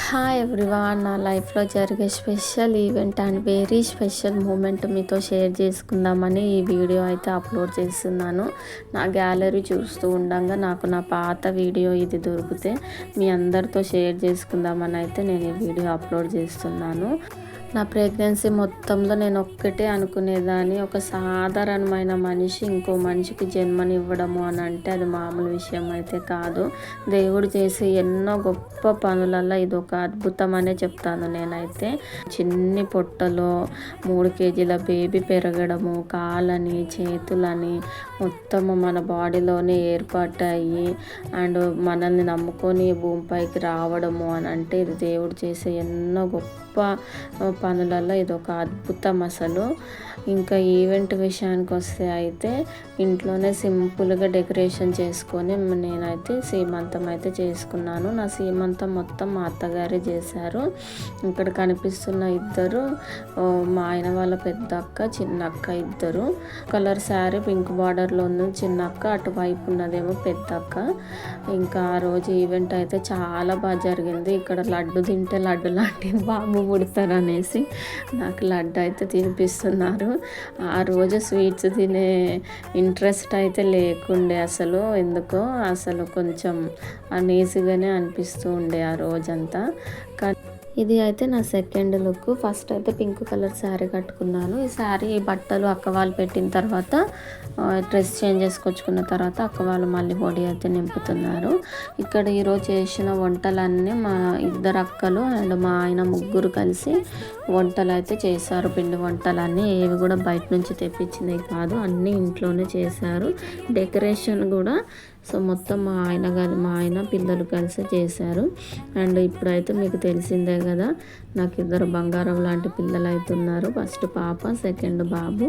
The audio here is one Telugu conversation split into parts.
హాయ్ ఎవ్రీవన్, నా లైఫ్లో జరిగే special event and very special moment మీతో షేర్ చేసుకుందామని ఈ వీడియో అయితే అప్లోడ్ చేస్తున్నాను. నా గ్యాలరీ చూస్తూ ఉండగా నాకు నా పాత వీడియో ఇది దొరికితే మీ అందరితో షేర్ చేసుకుందామని అయితే నేను ఈ వీడియో అప్లోడ్ చేస్తున్నాను. నా ప్రెగ్నెన్సీ మొత్తంలో నేను ఒక్కటే అనుకునేదాన్ని, ఒక సాధారణమైన మనిషి ఇంకో మనిషికి జన్మనివ్వడము అని అంటే అది మామూలు విషయం అయితే కాదు. దేవుడు చేసే ఎన్నో గొప్ప పనులలో ఇది ఒక అద్భుతం అనే చెప్తాను నేనైతే. చిన్ని పొట్టలో 3 కేజీల బేబీ పెరగడము, కాళ్ళని చేతులని మొత్తము మన బాడీలోనే ఏర్పాటు అయ్యి అండ్ మనల్ని నమ్ముకొని భూమిపైకి రావడము అని అంటే ఇది దేవుడు చేసే ఎన్నో గొప్ప పనులలో ఇది ఒక అద్భుతం అసలు. ఇంకా ఈవెంట్ విషయానికి వస్తే అయితే ఇంట్లోనే సింపుల్గా డెకరేషన్ చేసుకొని నేనైతే సీమంతం అయితే చేసుకున్నాను. నా సీమంతం మొత్తం మా అత్తగారే చేశారు. ఇక్కడ కనిపిస్తున్న ఇద్దరు మా ఆయన వాళ్ళ పెద్ద అక్క, చిన్న అక్క ఇద్దరు. కలర్ శారీ పింక్ బార్డర్లో ఉంది చిన్న అక్క, అటువైపు ఉన్నదేమో పెద్ద అక్క. ఇంకా ఆ రోజు ఈవెంట్ అయితే చాలా బాగా జరిగింది. ఇక్కడ లడ్డు తింటే లడ్డు లాంటి బాబు పుడతారు అనేసి నాకు లడ్డు అయితే తినిపిస్తున్నారు. ఆ రోజు స్వీట్స్ తినే ఇంట్రెస్ట్ అయితే లేకుండే అసలు, ఎందుకో అసలు కొంచెం అనీజీగానే అనిపిస్తూ ఉండే ఆ రోజంతా. ఇది అయితే నా సెకండ్ లుక్. ఫస్ట్ అయితే పింక్ కలర్ శారీ కట్టుకున్నాను. ఈ శారీ బట్టలు అక్క వాళ్ళు పెట్టిన తర్వాత డ్రెస్ చేంజ్ చేసుకొచ్చుకున్న తర్వాత అక్క వాళ్ళు మళ్ళీ బాడీ అయితే నింపుతున్నారు. ఇక్కడ ఈరోజు చేసిన వంటలన్నీ మా ఇద్దరు అక్కలు అండ్ మా ఆయన ముగ్గురు కలిసి వంటలు అయితే చేశారు. పిండి వంటలన్నీ ఏవి కూడా బయట నుంచి తెప్పించినవి కాదు, అన్నీ ఇంట్లోనే చేశారు. డెకరేషన్ కూడా సో మొత్తం మా ఆయన పిల్లలు కలిసి చేశారు. అండ్ ఇప్పుడైతే మీకు తెలిసిందే కదా, నాకు ఇద్దరు బంగారం లాంటి పిల్లలు అయితే ఉన్నారు. ఫస్ట్ పాప, సెకండ్ బాబు.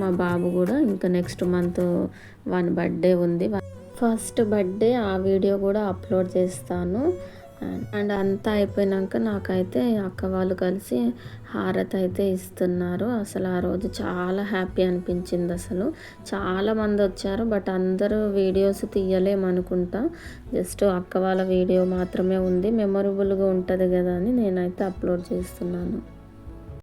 మా బాబు కూడా ఇంకా నెక్స్ట్ మంత్ 1 బర్త్డే ఉంది. ఫస్ట్ బర్త్డే ఆ వీడియో కూడా అప్లోడ్ చేస్తాను. అండ్ అంతా అయిపోయినాక నాకైతే అక్క వాళ్ళు కలిసి హారతి అయితే ఇస్తున్నారు. అసలు ఆ రోజు చాలా హ్యాపీ అనిపించింది. అసలు చాలామంది వచ్చారు, బట్ అందరూ వీడియోస్ తీయలేమనుకుంటా. జస్ట్ అక్క వాళ్ళ వీడియో మాత్రమే ఉంది. మెమొరబుల్గా ఉంటుంది కదా అని నేనైతే అప్లోడ్ చేస్తున్నాను.